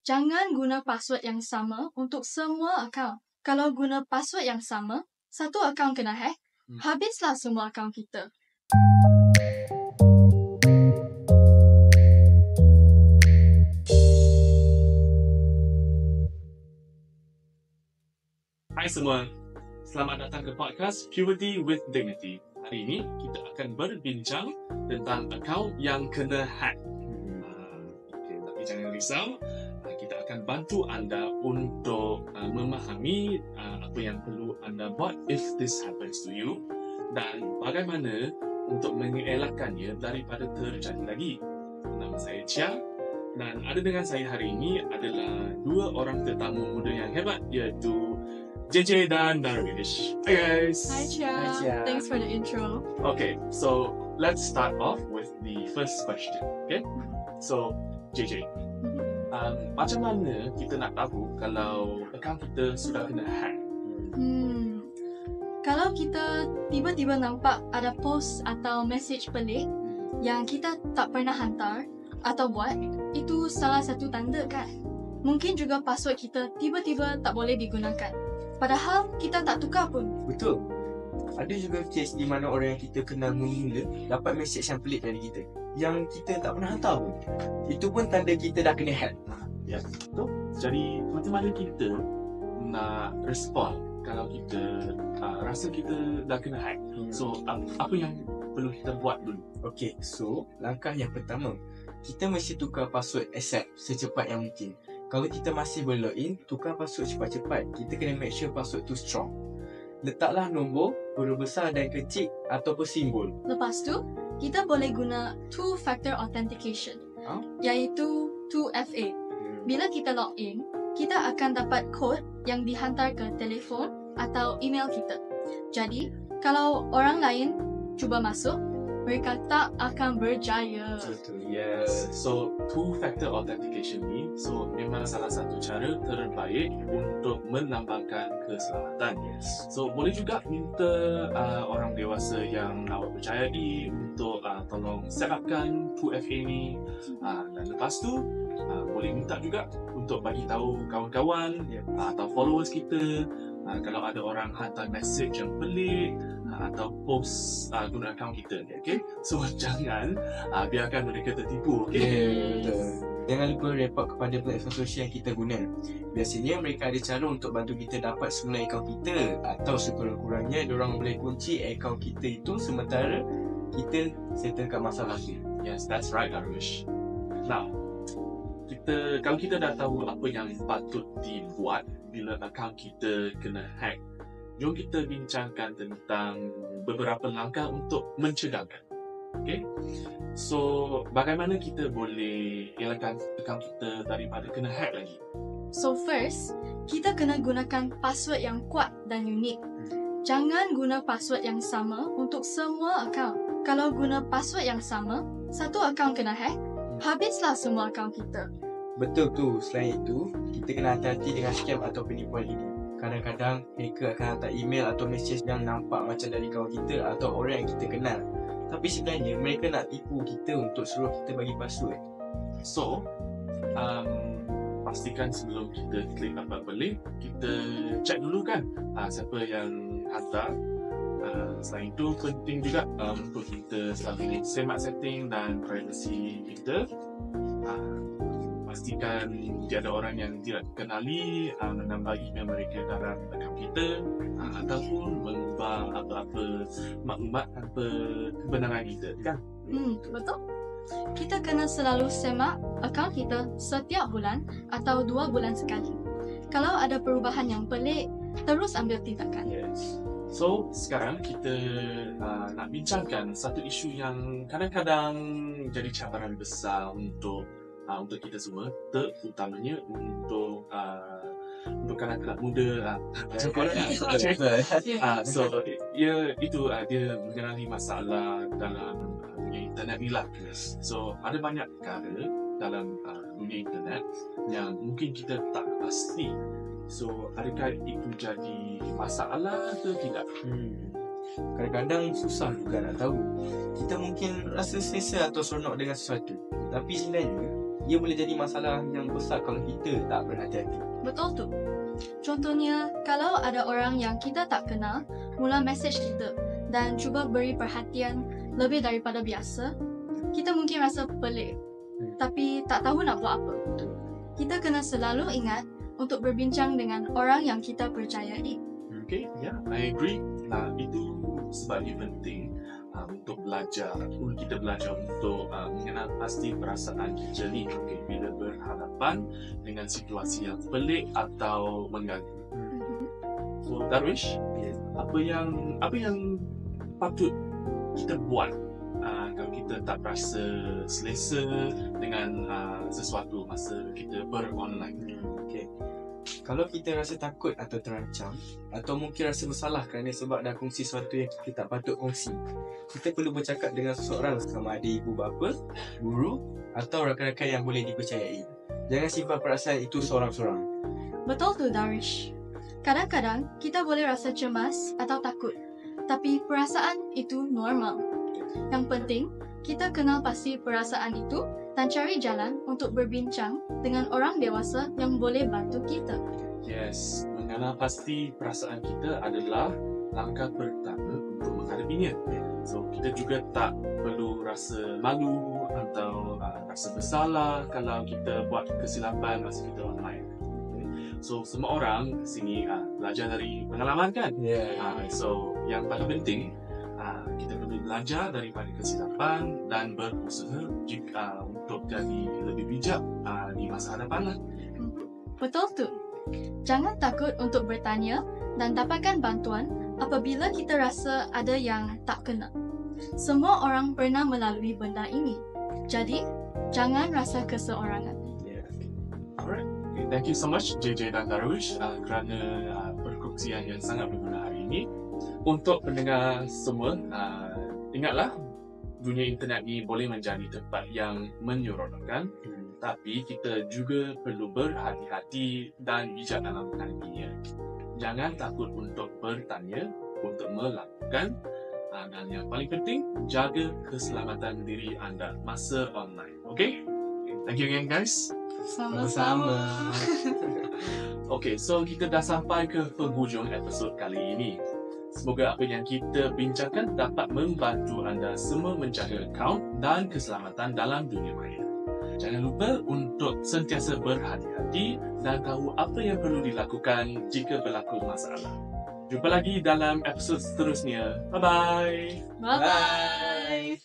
Jangan guna password yang sama untuk semua akaun. Kalau guna password yang sama, satu akaun kena hack, habislah semua akaun kita. Hai semua, selamat datang ke podcast Puberty with Dignity. Hari ini kita akan berbincang tentang akaun yang kena hack. Tapi jangan risau, kita akan bantu anda untuk memahami apa yang perlu anda buat if this happens to you dan bagaimana untuk mengelakkannya daripada terjadi lagi. Nama saya Chia dan ada dengan saya hari ini adalah dua orang tetamu muda yang hebat, iaitu JJ dan Darwish. Hi guys. Hi Chia. Thanks for the intro. Okay, so let's start off with the first question. Okay, so JJ, macam mana kita nak tahu kalau akaun kita sudah kena hack? Kalau kita tiba-tiba nampak ada post atau message pelik yang kita tak pernah hantar atau buat, itu salah satu tanda kan? Mungkin juga password kita tiba-tiba tak boleh digunakan, padahal kita tak tukar pun. Betul. Ada juga kes di mana orang yang kita kenal mula dapat mesej yang pelik dari kita yang kita tak pernah hantar pun. Itu pun tanda kita dah kena hack. Ya, betul. Jadi macam mana kita nak respon kalau kita rasa kita dah kena hack? So apa yang perlu kita buat dulu? Okay, so langkah yang pertama, kita mesti tukar password ASAP secepat yang mungkin. Kalau kita masih belum login, tukar password cepat-cepat. Kita kena make sure password tu strong. Letaklah nombor, huruf besar dan kecil ataupun simbol. Lepas tu, kita boleh guna two-factor authentication, iaitu 2FA. Bila kita login, kita akan dapat kod yang dihantar ke telefon atau email kita. Jadi, kalau orang lain cuba masuk, mereka tak akan berjaya. Betul, yes. So, two-factor authentication ni, so memang salah satu cara terbaik untuk melambangkan keselamatan. Yes. So, boleh juga minta orang dewasa yang awak percayai untuk tolong set upkan 2FA ni. Dan lepas tu, boleh minta juga untuk bagi tahu kawan-kawan atau followers kita kalau ada orang hantar message yang pelik atau post guna akaun kita, okay? So jangan biarkan mereka tertipu, okay? Betul. Jangan lupa report kepada platform sosial yang kita guna. Biasanya mereka ada cara untuk bantu kita dapat semula akaun kita, atau sekurang-kurangnya diorang boleh kunci akaun kita itu sementara kita settlekan masalah tu. Yes, that's right, Darwish. Now, kalau kita dah tahu apa yang patut dibuat bila akaun kita kena hack, jom kita bincangkan tentang beberapa langkah untuk mencegahkan. Okay? So, bagaimana kita boleh elakkan akaun kita daripada kena hack lagi? So first, kita kena gunakan password yang kuat dan unik. Jangan guna password yang sama untuk semua akaun. Kalau guna password yang sama, satu akaun kena hack, habislah semua akaun kita. Betul tu. Selain itu, kita kena hati-hati dengan scam atau penipuan ini. Kadang-kadang hacker akan hantar email atau mesej yang nampak macam dari kawan kita atau orang yang kita kenal. Tapi sebenarnya mereka nak tipu kita untuk suruh kita bagi password. So, pastikan sebelum kita klik apa-apa link, kita check dulu kan siapa yang hantar. Selain itu, penting juga untuk kita selalu semak setting dan privacy kita. Pastikan tiada orang yang tidak kenali menambah email mereka dalam akaun kita ataupun mengubah apa-apa maklumat tanpa kebenaran kita, kan? Betul. Kita kena selalu semak akaun kita setiap bulan atau 2 bulan sekali. Kalau ada perubahan yang pelik, terus ambil tindakan. Yes. So, sekarang kita nak bincangkan satu isu yang kadang-kadang jadi cabaran besar untuk kita semua, terutamanya untuk kanak-kanak muda. So dia mengenali masalah dalam dunia internet ni lah. So ada banyak perkara dalam dunia internet yang mungkin kita tak pasti. So adakah itu jadi masalah atau tidak? Kadang-kadang susah juga nak tahu. Kita mungkin rasa selesa atau seronok dengan sesuatu, tapi sebenarnya ia boleh jadi masalah yang besar kalau kita tak berhati-hati. Betul tu. Contohnya, kalau ada orang yang kita tak kenal mula mesej kita dan cuba beri perhatian lebih daripada biasa, kita mungkin rasa pelik, tapi tak tahu nak buat apa. Kita kena selalu ingat untuk berbincang dengan orang yang kita percayai. Okay, yeah, I agree. Itu sebabnya penting untuk belajar. Kita belajar untuk mengenal pasti perasaan kita ni bila berhadapan dengan situasi yang pelik atau mengganggu. So, Darwish, apa yang patut kita buat kalau kita tak rasa selesa dengan sesuatu masa kita ber-online? Okay. Kalau kita rasa takut atau terancam, atau mungkin rasa bersalah kerana sebab dah kongsi sesuatu yang kita tak patut kongsi, kita perlu bercakap dengan seseorang, sama ada ibu bapa, guru atau rakan-rakan yang boleh dipercayai. Jangan simpan perasaan itu seorang-seorang. Betul tu, Darwish. Kadang-kadang kita boleh rasa cemas atau takut, tapi perasaan itu normal. Yang penting, kita kenal pasti perasaan itu dan cari jalan untuk berbincang dengan orang dewasa yang boleh bantu kita. Yes, mengenal pasti perasaan kita adalah langkah pertama untuk menghadapinya. So, kita juga tak perlu rasa malu atau rasa bersalah kalau kita buat kesilapan masa kita online. So, semua orang di sini belajar dari pengalaman kan? So, yang paling penting, kita perlu belajar daripada kesilapan dan berusaha untuk jadi lebih bijak di masa hadapan lah. Betul tu. Jangan takut untuk bertanya dan dapatkan bantuan apabila kita rasa ada yang tak kena. Semua orang pernah melalui benda ini. Jadi, jangan rasa keseorangan. Alright. Okay, thank you so much JJ dan Darwish kerana perkongsian yang sangat berguna hari ini. Untuk pendengar semua, ingatlah dunia internet ni boleh menjadi tempat yang menyeronokkan, tapi kita juga perlu berhati-hati dan bijak dalam menghadapinya. Jangan takut untuk bertanya, untuk melakukan, dan yang paling penting, jaga keselamatan diri anda masa online. Okay? Thank you again, guys. Sama-sama. Okay, so kita dah sampai ke penghujung episod kali ini. Semoga apa yang kita bincangkan dapat membantu anda semua menjaga akaun dan keselamatan dalam dunia maya. Jangan lupa untuk sentiasa berhati-hati dan tahu apa yang perlu dilakukan jika berlaku masalah. Jumpa lagi dalam episod seterusnya. Bye-bye! Bye-bye!